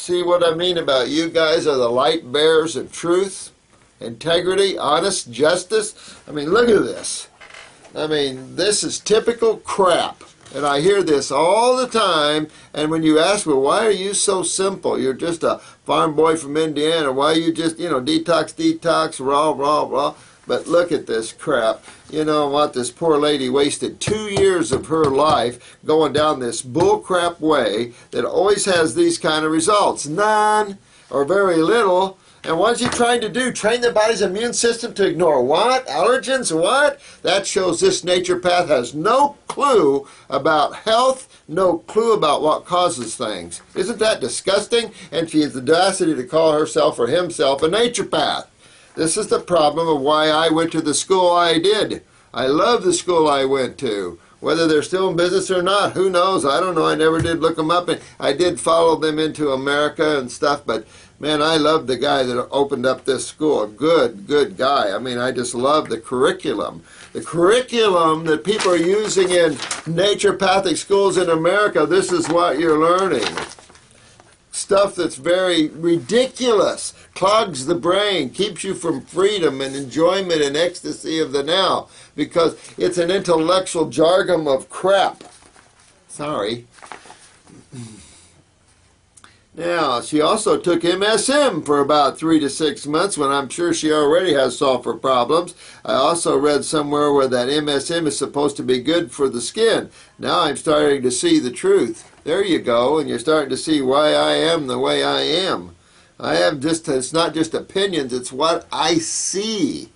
See what I mean about you guys are the light bearers of truth, integrity, honest, justice? I mean, look at this. I mean, this is typical crap. And I hear this all the time. And when you ask, well, why are you so simple? You're just a farm boy from Indiana. Why are you just, detox, raw. But look at this crap. You know what? This poor lady wasted 2 years of her life going down this bullcrap way that always has these kind of results. None or very little. And what is he trying to do? Train the body's immune system to ignore what? Allergens? What? That shows this naturopath has no clue about health, no clue about what causes things. Isn't that disgusting? And she has the audacity to call herself or himself a naturopath. This is the problem of why I went to the school I did. I love the school I went to. Whether they're still in business or not, who knows? I don't know. I never did look them up. And I did follow them into America and stuff, but man, I love the guy that opened up this school. Good guy. I mean, I just love the curriculum. The curriculum that people are using in naturopathic schools in America, this is what you're learning. Stuff that's very ridiculous, clogs the brain, keeps you from freedom and enjoyment and ecstasy of the now, because it's an intellectual jargon of crap. Sorry. Now, she also took MSM for about 3 to 6 months when I'm sure she already has sulfur problems. I also read somewhere where that MSM is supposed to be good for the skin. Now I'm starting to see the truth. There you go, and you're starting to see why I am the way I am. It's not just opinions, it's what I see.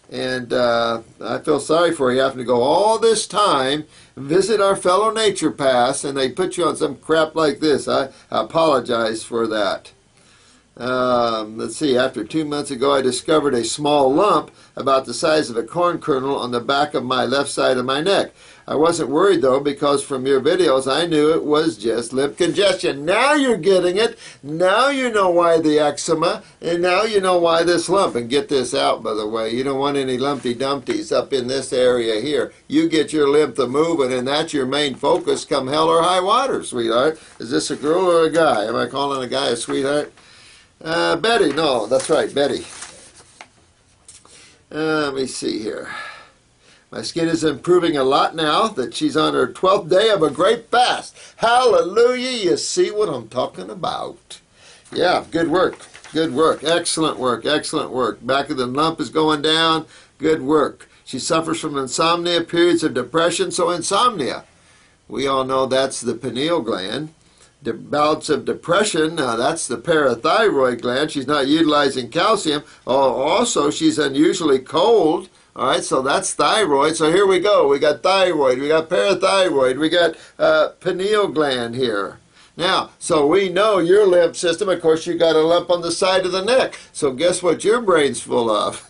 And I feel sorry for you having to go all this time, visit our fellow naturopaths, and they put you on some crap like this. I apologize for that. Let's see, after 2 months ago, I discovered a small lump about the size of a corn kernel on the back of my left side of my neck. I wasn't worried, though, because from your videos, I knew it was just lip congestion. Now you're getting it. Now you know why the eczema, and now you know why this lump. And get this out, by the way. You don't want any lumpy dumpties up in this area here. You get your lymph moving, and that's your main focus come hell or high water, sweetheart. Is this a girl or a guy? Am I calling a guy a sweetheart? Betty. No, that's right, Betty. Let me see here. My skin is improving a lot now that she's on her 12th day of a great fast. Hallelujah, you see what I'm talking about. Yeah, good work. Good work. Excellent work. Excellent work. Back of the lump is going down. Good work. She suffers from insomnia, periods of depression. So insomnia, we all know that's the pineal gland. The bouts of depression, that's the parathyroid gland. She's not utilizing calcium. Also, she's unusually cold. All right, so that's thyroid. So here we go. We got thyroid, we got parathyroid, we got pineal gland here. Now, so we know your lymph system, of course, you got a lump on the side of the neck. So guess what your brain's full of?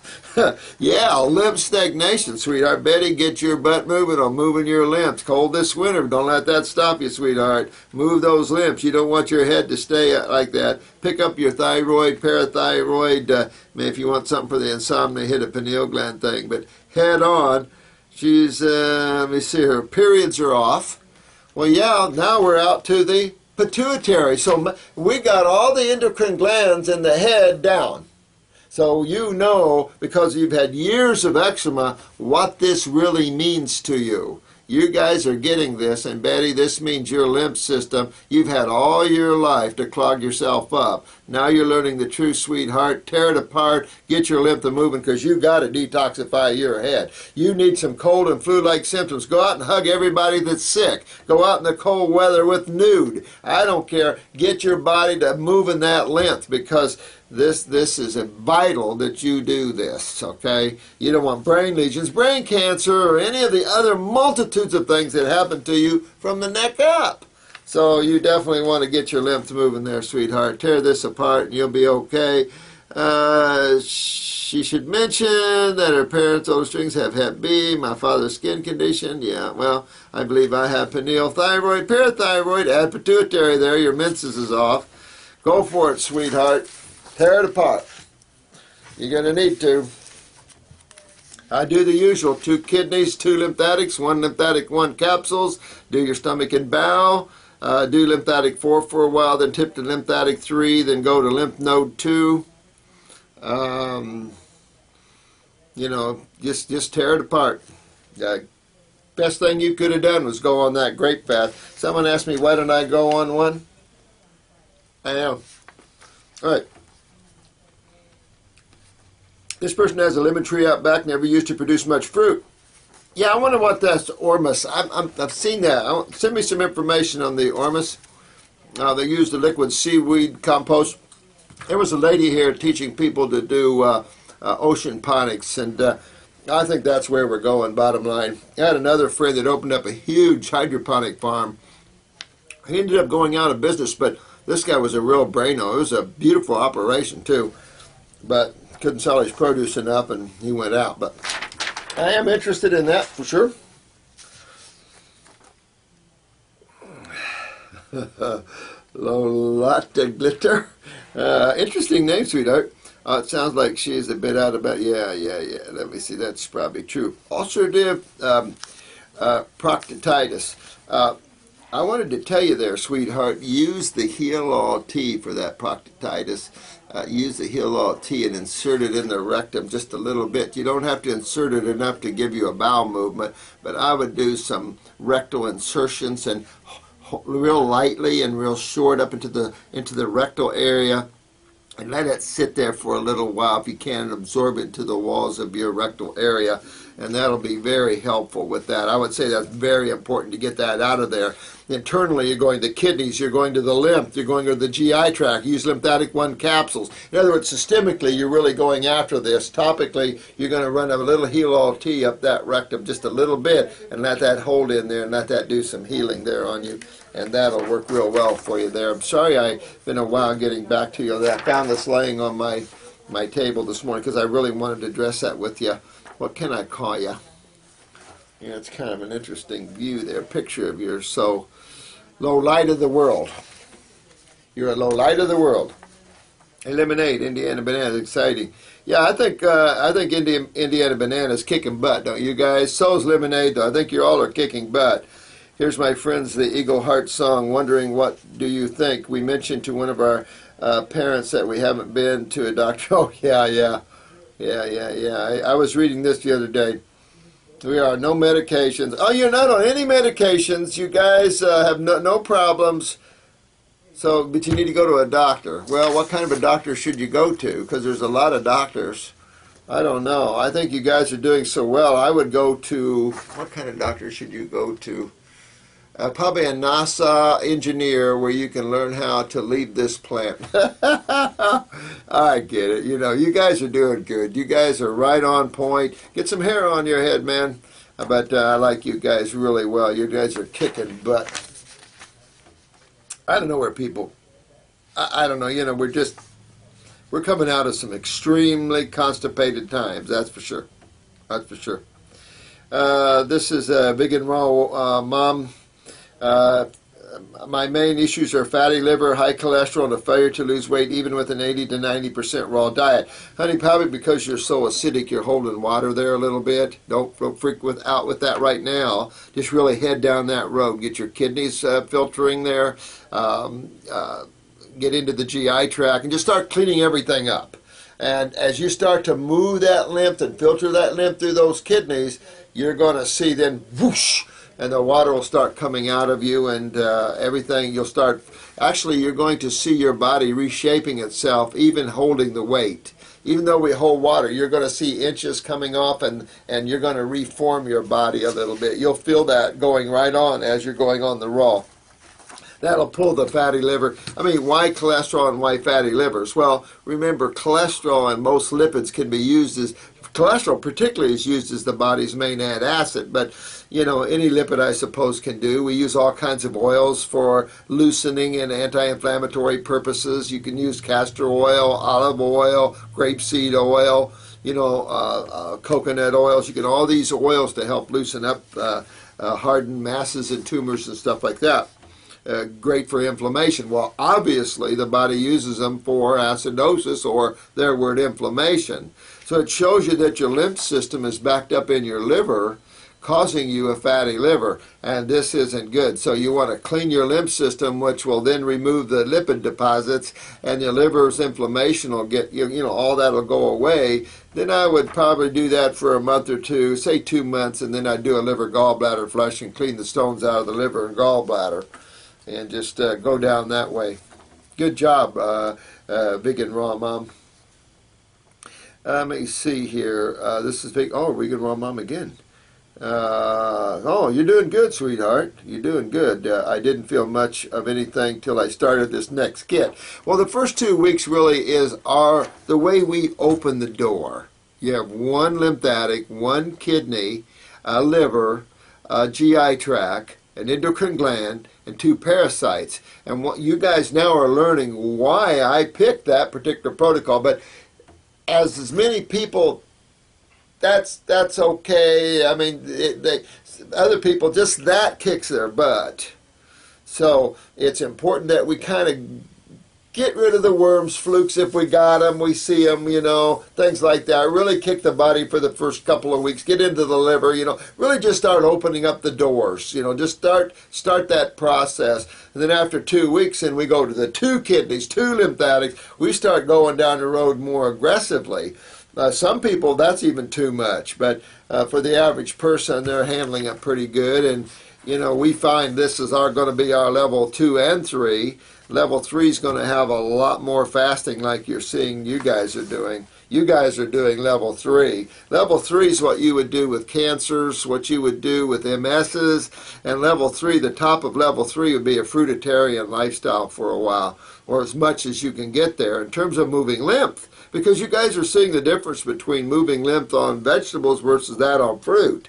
Yeah, lymph stagnation, sweetheart. Betty, get your butt moving on moving your lymphs. Cold this winter. Don't let that stop you, sweetheart. Move those lymphs. You don't want your head to stay like that. Pick up your thyroid, parathyroid. If you want something for the insomnia, hit a pineal gland thing. But head on. She's, let me see, her periods are off. Well, yeah, now we're out to the pituitary. So we got all the endocrine glands in the head down. So you know, because you've had years of eczema, what this really means to you. You guys are getting this, and Betty, this means your lymph system. You've had all your life to clog yourself up. Now you're learning the truth, sweetheart. Tear it apart. Get your lymph moving, because you got to detoxify your head. You need some cold and flu-like symptoms. Go out and hug everybody that's sick. Go out in the cold weather with nude. I don't care. Get your body to moving that lymph, because this is vital that you do this, okay? You don't want brain lesions, brain cancer, or any of the other multitudes of things that happen to you from the neck up. So you definitely want to get your lymph moving there, sweetheart. Tear this apart and you'll be okay. She should mention that her parents' older strings have Hep B, my father's skin condition. Yeah, well, I believe I have pineal thyroid, parathyroid, add pituitary there. Your menses is off. Go for it, sweetheart. Tear it apart. You're going to need to. I do the usual. 2 kidneys, 2 lymphatics, 1 lymphatic, 1 capsules. Do your stomach and bowel. Do lymphatic 4 for a while, then tip to lymphatic 3, then go to lymph node 2. You know, just tear it apart. Best thing you could have done was go on that grape fast. Someone asked me, why don't I go on one? I am. All right. This person has a lemon tree out back, never used to produce much fruit. Yeah, I wonder what that's ormus. I've seen that. Send me some information on the ormus. They use the liquid seaweed compost. There was a lady here teaching people to do ocean ponics, and I think that's where we're going, bottom line. I had another friend that opened up a huge hydroponic farm. He ended up going out of business, but this guy was a real braino. It was a beautiful operation, too, but couldn't sell his produce enough, and he went out. But I am interested in that, for sure. Lola Glitter. Interesting name, sweetheart. It sounds like she's a bit out about. Yeah. Let me see. That's probably true. Ulcerative proctitis. I wanted to tell you there, sweetheart, use the Heal-All Tea for that proctitis. Use the Heal-All Tea and insert it in the rectum just a little bit. You don't have to insert it enough to give you a bowel movement, but I would do some rectal insertions and real lightly and real short up into the rectal area, and let it sit there for a little while if you can, absorb it into the walls of your rectal area, and that'll be very helpful with that. I would say that's very important to get that out of there. Internally, you're going to the kidneys, you're going to the lymph, you're going to the GI tract. Use lymphatic 1 capsules. In other words, systemically, you're really going after this. Topically, you're going to run a little Heal-All Tea up that rectum, just a little bit, and let that hold in there and let that do some healing there on you. And that'll work real well for you there. I'm sorry I've been a while getting back to you. I found this laying on my table this morning because I really wanted to address that with you. What can I call you? Yeah, it's kind of an interesting view there, picture of yours. So, low light of the world. You're a low light of the world. Hey, lemonade, Indiana banana, exciting. Yeah, I think Indiana banana is kicking butt, don't you guys? So's lemonade, though. I think you all are kicking butt. Here's my friends, the Eagle Heart song, wondering what do you think? We mentioned to one of our parents that we haven't been to a doctor. Oh, yeah. I was reading this the other day. We are no medications. Oh, you're not on any medications. You guys have no problems. So, but you need to go to a doctor. Well, what kind of a doctor should you go to? Because there's a lot of doctors. I don't know. I think you guys are doing so well. I would go to, what kind of doctor should you go to? Probably a NASA engineer where you can learn how to leave this plant. I get it. You know, you guys are doing good. You guys are right on point. Get some hair on your head, man. But I like you guys really well. You guys are kicking butt. I don't know where people, I don't know, you know, we're coming out of some extremely constipated times, that's for sure. That's for sure. This is Big and Raw Mom. My main issues are fatty liver, high cholesterol, and a failure to lose weight even with an 80 to 90% raw diet. Honey, probably because you're so acidic, you're holding water there a little bit. Don't freak out with that right now. Just really head down that road. Get your kidneys filtering there. Get into the GI tract and just start cleaning everything up. And as you start to move that lymph and filter that lymph through those kidneys, you're going to see then whoosh, and the water will start coming out of you, and everything, you'll start, actually you're going to see your body reshaping itself, even holding the weight. Even though we hold water, you're going to see inches coming off, and you're going to reform your body a little bit. You'll feel that going right on as you're going on the raw. That'll pull the fatty liver. I mean, why cholesterol and why fatty livers? Well, remember, cholesterol and most lipids can be used as, cholesterol particularly is used as the body's main antacid, but you know, any lipid I suppose can do. We use all kinds of oils for loosening and anti-inflammatory purposes. You can use castor oil, olive oil, grapeseed oil, you know, coconut oils. You can all these oils to help loosen up hardened masses and tumors and stuff like that. Great for inflammation. Well, obviously the body uses them for acidosis, or their word inflammation. So it shows you that your lymph system is backed up in your liver, causing you a fatty liver, and this isn't good. So you want to clean your lymph system, which will then remove the lipid deposits, and your liver's inflammation will get, all that will go away. Then I would probably do that for a month or two, say 2 months, and then I'd do a liver gallbladder flush and clean the stones out of the liver and gallbladder, and just go down that way. Good job, Vegan Raw Mom. Let me see here. This is big. Oh, Vegan Raw Mom again. Oh, you're doing good, sweetheart. You're doing good. I didn't feel much of anything till I started this next kit. Well, the first 2 weeks really is the way we open the door. You have one lymphatic, one kidney, a liver, a GI tract, an endocrine gland, and 2 parasites. And what you guys now are learning why I picked that particular protocol. But as many people, that's okay. I mean, other people, just that kicks their butt. So it's important that we kind of get rid of the worms, flukes if we got them, we see them, things like that. Really kick the body for the first couple of weeks. Get into the liver, really just start opening up the doors. Just start that process. And then after 2 weeks, and we go to the 2 kidneys, 2 lymphatics, we start going down the road more aggressively. Some people, that's even too much, but for the average person, they're handling it pretty good. And, we find this is going to be our level 2 and 3. Level 3 is going to have a lot more fasting like you're seeing you guys are doing. You guys are doing level 3. Level 3 is what you would do with cancers, what you would do with MSs, and level 3, the top of level 3 would be a fruitarian lifestyle for a while, or as much as you can get there in terms of moving lymph, because you guys are seeing the difference between moving lymph on vegetables versus that on fruit.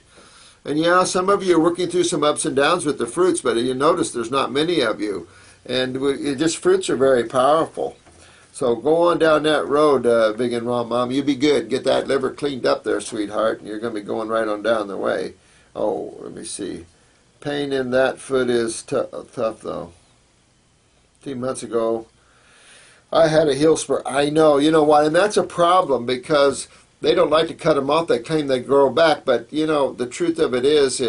And yeah, some of you are working through some ups and downs with the fruits, but you notice there's not many of you. And fruits are very powerful. So go on down that road, Vegan Raw Mom. You be good. Get that liver cleaned up there, sweetheart, and you're going to be going right on down the way. Oh, let me see. Pain in that foot is tough, though. 2 months ago, I had a heel spur. I know. You know what? And that's a problem because they don't like to cut them off. They claim they grow back. But, the truth of it is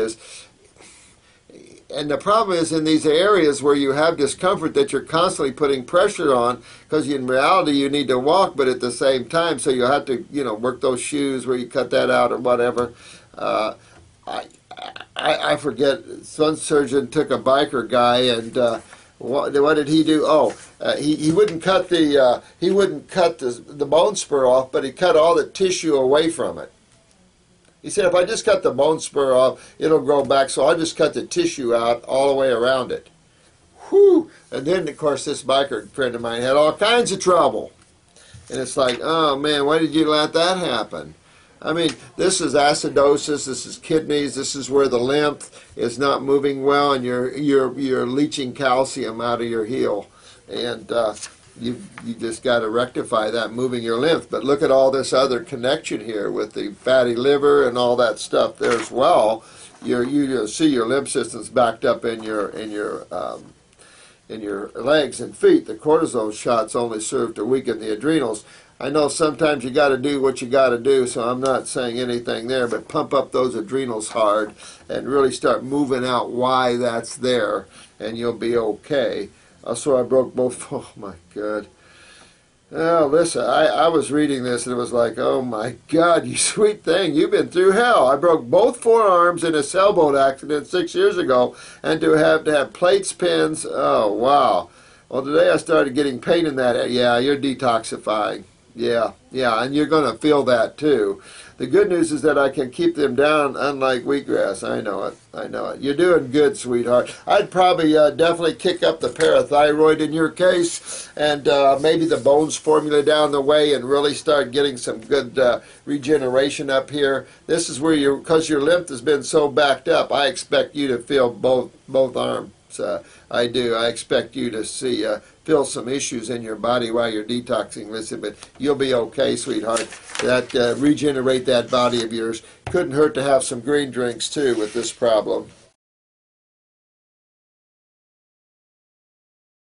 and the problem is in these areas where you have discomfort that you're constantly putting pressure on, because in reality you need to walk, but at the same time, so you have to, work those shoes where you cut that out or whatever. I forget. One surgeon took a biker guy and what did he do? Oh, he wouldn't cut the bone spur off, but he cut all the tissue away from it. He said, if I just cut the bone spur off, it'll grow back, so I'll just cut the tissue out all the way around it. Whew! And then, of course, this biker friend of mine had all kinds of trouble. And it's like, oh, man, why did you let that happen? I mean, this is acidosis, this is kidneys, this is where the lymph is not moving well, and you're leaching calcium out of your heel. And you just got to rectify that, moving your lymph. But look at all this other connection here with the fatty liver and all that stuff there as well. You see your lymph system's backed up in your legs and feet. The cortisone shots only serve to weaken the adrenals. I know sometimes you got to do what you got to do, so I'm not saying anything there, but pump up those adrenals hard and really start moving out why that's there, and you'll be okay. So I broke both. Oh my God. Oh, listen, I was reading this and it was like, oh my God, you sweet thing, you've been through hell. I broke both forearms in a sailboat accident 6 years ago, and to have plates, pins, oh wow. Well, today I started getting pain in that. Yeah, you're detoxifying. Yeah, and you're going to feel that too. The good news is that I can keep them down, unlike wheatgrass. I know it. You're doing good, sweetheart. I'd probably definitely kick up the parathyroid in your case, and maybe the bones formula down the way, and really start getting some good regeneration up here. This is where because your lymph has been so backed up, I expect you to feel both arms. I do. I expect you to feel some issues in your body while you're detoxing. Listen, but you'll be okay, sweetheart. Regenerate that body of yours. Couldn't hurt to have some green drinks too with this problem.